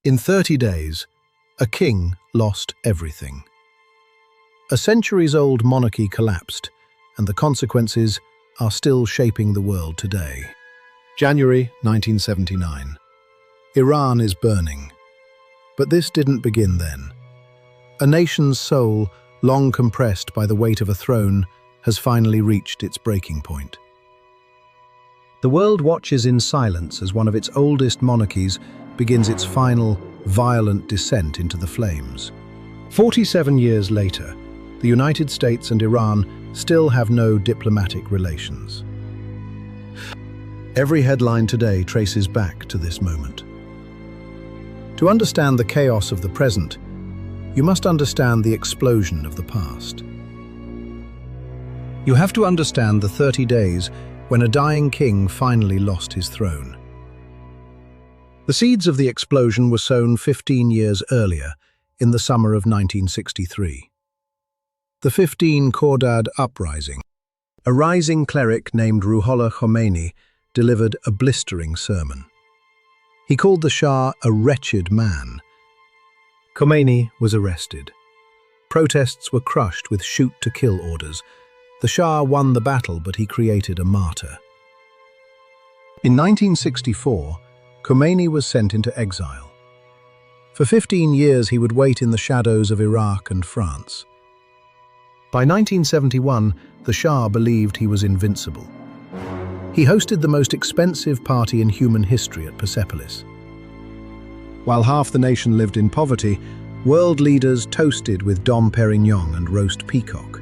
In 30 days, a king lost everything. A centuries-old monarchy collapsed, and the consequences are still shaping the world today. January 1979. Iran is burning. But this didn't begin then. A nation's soul, long compressed by the weight of a throne, has finally reached its breaking point. The world watches in silence as one of its oldest monarchies begins its final, violent descent into the flames. 47 years later, the United States and Iran still have no diplomatic relations. Every headline today traces back to this moment. To understand the chaos of the present, you must understand the explosion of the past. You have to understand the 30 days when a dying king finally lost his throne. The seeds of the explosion were sown 15 years earlier, in the summer of 1963. The 15 Khordad uprising. A rising cleric named Ruhollah Khomeini delivered a blistering sermon. He called the Shah a wretched man. Khomeini was arrested. Protests were crushed with shoot-to-kill orders. The Shah won the battle, but he created a martyr. In 1964, Khomeini was sent into exile. For 15 years he would wait in the shadows of Iraq and France. By 1971, the Shah believed he was invincible. He hosted the most expensive party in human history at Persepolis. While half the nation lived in poverty, world leaders toasted with Dom Perignon and roast peacock.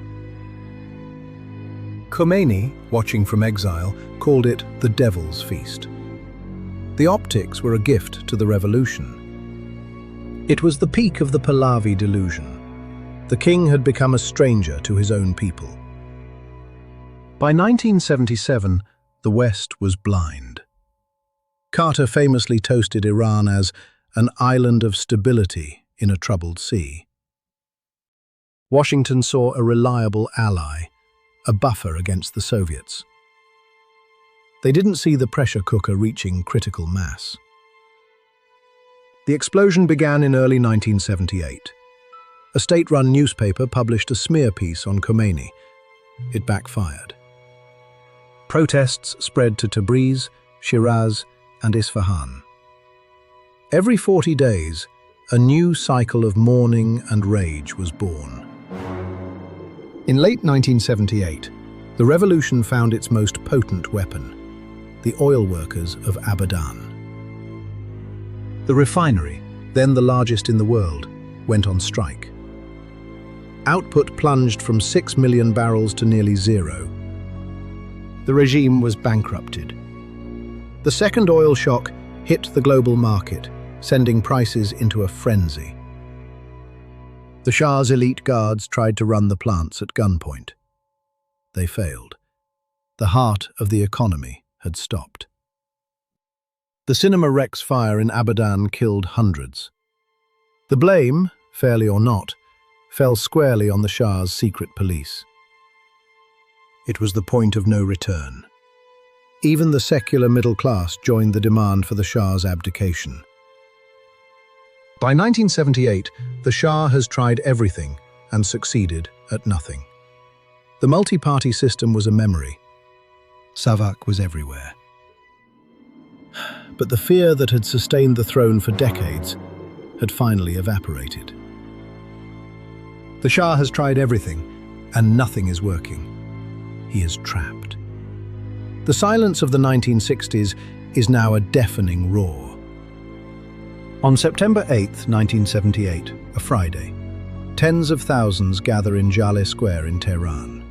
Khomeini, watching from exile, called it the Devil's Feast. The optics were a gift to the revolution. It was the peak of the Pahlavi delusion. The king had become a stranger to his own people. By 1977, the West was blind. Carter famously toasted Iran as an island of stability in a troubled sea. Washington saw a reliable ally, a buffer against the Soviets. They didn't see the pressure cooker reaching critical mass. The explosion began in early 1978. A state-run newspaper published a smear piece on Khomeini. It backfired. Protests spread to Tabriz, Shiraz, and Isfahan. Every 40 days, a new cycle of mourning and rage was born. In late 1978, the revolution found its most potent weapon: the oil workers of Abadan. The refinery, then the largest in the world, went on strike. Output plunged from 6 million barrels to nearly zero. The regime was bankrupted. The second oil shock hit the global market, sending prices into a frenzy. The Shah's elite guards tried to run the plants at gunpoint. They failed. The heart of the economy had stopped. The Cinema Rex fire in Abadan killed hundreds. The blame, fairly or not, fell squarely on the Shah's secret police. It was the point of no return. Even the secular middle class joined the demand for the Shah's abdication. By 1978, the Shah has tried everything and succeeded at nothing. The multi-party system was a memory. SAVAK was everywhere. But the fear that had sustained the throne for decades had finally evaporated. The Shah has tried everything, and nothing is working. He is trapped. The silence of the 1960s is now a deafening roar. On September 8, 1978, a Friday, tens of thousands gather in Jaleh Square in Tehran.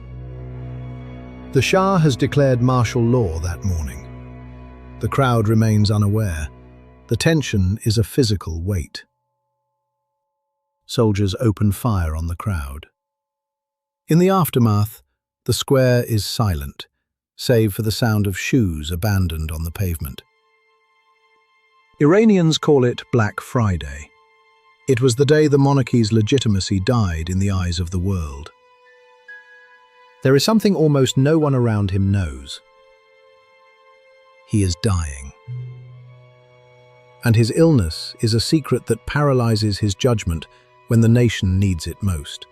The Shah has declared martial law that morning. The crowd remains unaware. The tension is a physical weight. Soldiers open fire on the crowd. In the aftermath, the square is silent, save for the sound of shoes abandoned on the pavement. Iranians call it Black Friday. It was the day the monarchy's legitimacy died in the eyes of the world. There is something almost no one around him knows. He is dying. and his illness is a secret that paralyzes his judgment when the nation needs it most.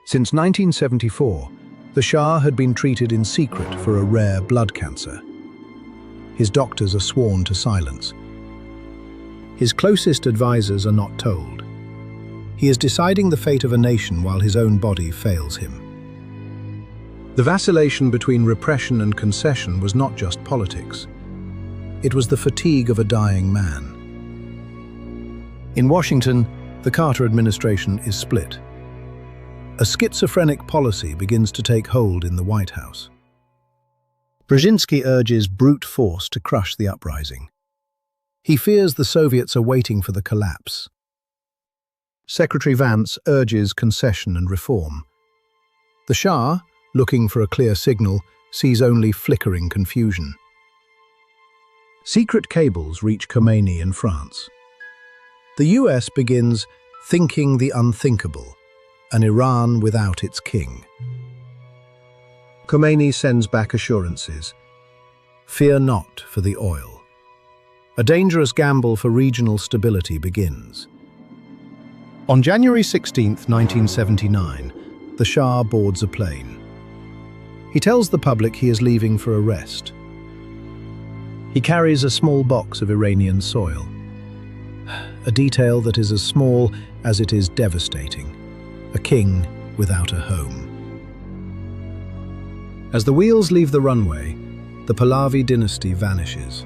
Since 1974, the Shah had been treated in secret for a rare blood cancer. His doctors are sworn to silence. His closest advisors are not told. He is deciding the fate of a nation while his own body fails him. The vacillation between repression and concession was not just politics. It was the fatigue of a dying man. In Washington, the Carter administration is split. A schizophrenic policy begins to take hold in the White House. Brzezinski urges brute force to crush the uprising. He fears the Soviets are waiting for the collapse. Secretary Vance urges concession and reform. The Shah, looking for a clear signal, sees only flickering confusion. Secret cables reach Khomeini in France. The US begins thinking the unthinkable, an Iran without its king. Khomeini sends back assurances. Fear not for the oil. A dangerous gamble for regional stability begins. On January 16, 1979, the Shah boards a plane. He tells the public he is leaving for a rest. He carries a small box of Iranian soil, a detail that is as small as it is devastating, a king without a home. As the wheels leave the runway, the Pahlavi dynasty vanishes.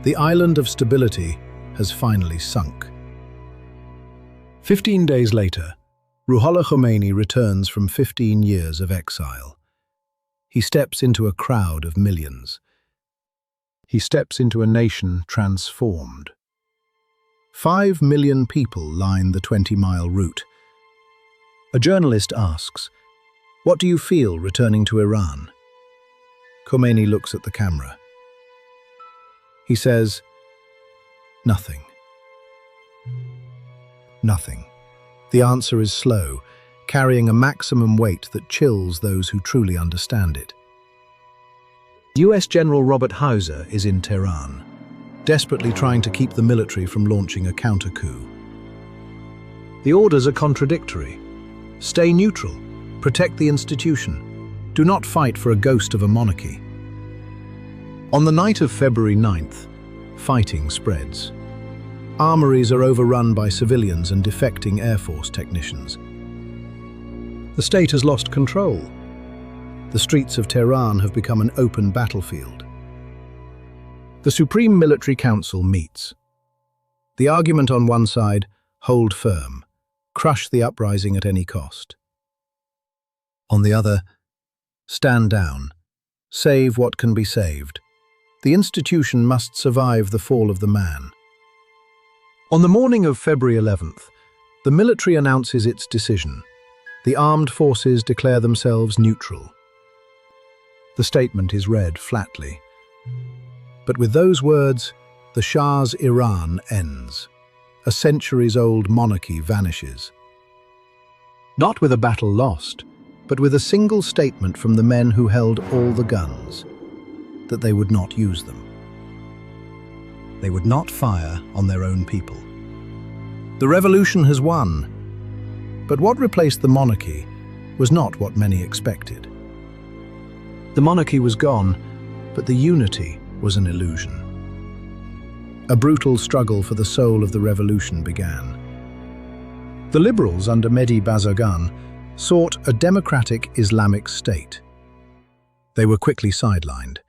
The island of stability has finally sunk. 15 days later, Ruhollah Khomeini returns from 15 years of exile. He steps into a crowd of millions. He steps into a nation transformed. 5 million people line the 20-mile route. A journalist asks, "What do you feel returning to Iran?" Khomeini looks at the camera. He says, "Nothing. Nothing." The answer is slow, carrying a maximum weight that chills those who truly understand it. US General Robert Hauser is in Tehran, desperately trying to keep the military from launching a counter-coup. The orders are contradictory. Stay neutral, protect the institution, do not fight for a ghost of a monarchy. On the night of February 9th, fighting spreads. Armories are overrun by civilians and defecting Air Force technicians. The state has lost control. The streets of Tehran have become an open battlefield. The Supreme Military Council meets. The argument on one side, hold firm, crush the uprising at any cost. On the other, stand down, save what can be saved. The institution must survive the fall of the man. On the morning of February 11th, the military announces its decision. The armed forces declare themselves neutral. The statement is read flatly. But with those words, the Shah's Iran ends. A centuries-old monarchy vanishes. Not with a battle lost, but with a single statement from the men who held all the guns, that they would not use them. They would not fire on their own people. The revolution has won, but what replaced the monarchy was not what many expected. The monarchy was gone, but the unity was an illusion. A brutal struggle for the soul of the revolution began. The liberals under Mehdi Bazargan sought a democratic Islamic state. They were quickly sidelined.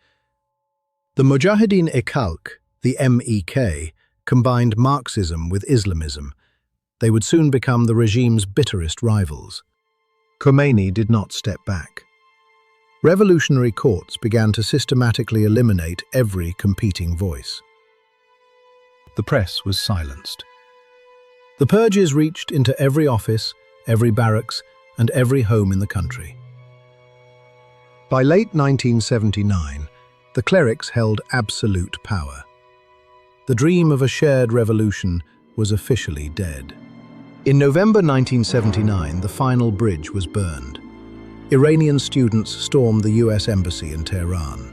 The Mujahideen-e-Khalq, the MEK, combined Marxism with Islamism. They would soon become the regime's bitterest rivals. Khomeini did not step back. Revolutionary courts began to systematically eliminate every competing voice. The press was silenced. The purges reached into every office, every barracks, and every home in the country. By late 1979, the clerics held absolute power. The dream of a shared revolution was officially dead. In November 1979, the final bridge was burned. Iranian students stormed the US embassy in Tehran.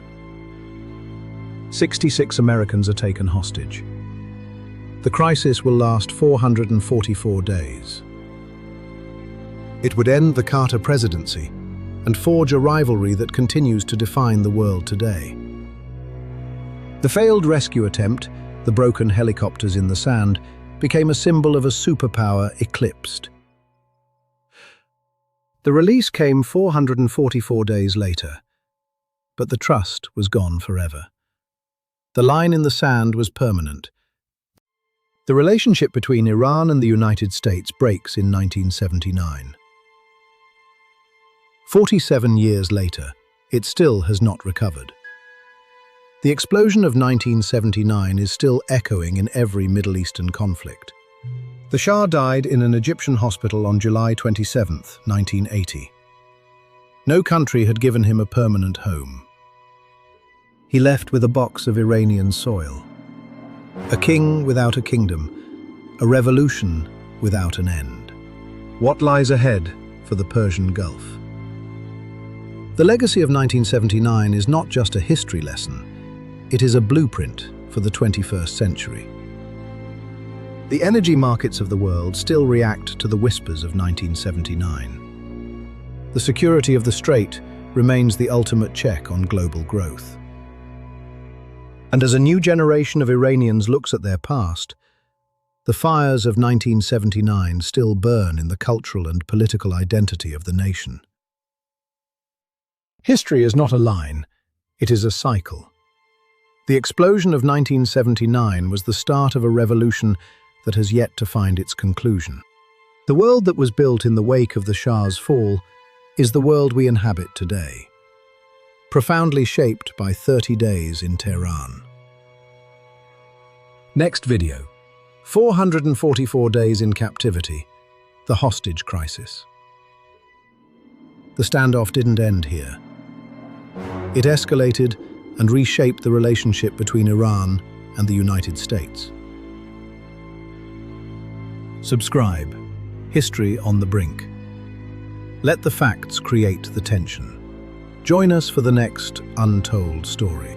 66 Americans are taken hostage. The crisis will last 444 days. It would end the Carter presidency and forge a rivalry that continues to define the world today. The failed rescue attempt, the broken helicopters in the sand, became a symbol of a superpower eclipsed. The release came 444 days later, but the trust was gone forever. The line in the sand was permanent. The relationship between Iran and the United States breaks in 1979. 47 years later, it still has not recovered. The explosion of 1979 is still echoing in every Middle Eastern conflict. The Shah died in an Egyptian hospital on July 27, 1980. No country had given him a permanent home. He left with a box of Iranian soil. A king without a kingdom, a revolution without an end. What lies ahead for the Persian Gulf? The legacy of 1979 is not just a history lesson, it is a blueprint for the 21st century. The energy markets of the world still react to the whispers of 1979. The security of the Strait remains the ultimate check on global growth. And as a new generation of Iranians looks at their past, the fires of 1979 still burn in the cultural and political identity of the nation. History is not a line, it is a cycle. The explosion of 1979 was the start of a revolution that has yet to find its conclusion. The world that was built in the wake of the Shah's fall is the world we inhabit today, profoundly shaped by 30 days in Tehran. Next video, 444 days in captivity, the hostage crisis. The standoff didn't end here. It escalated and reshaped the relationship between Iran and the United States. Subscribe. History on the Brink. Let the facts create the tension. Join us for the next untold story.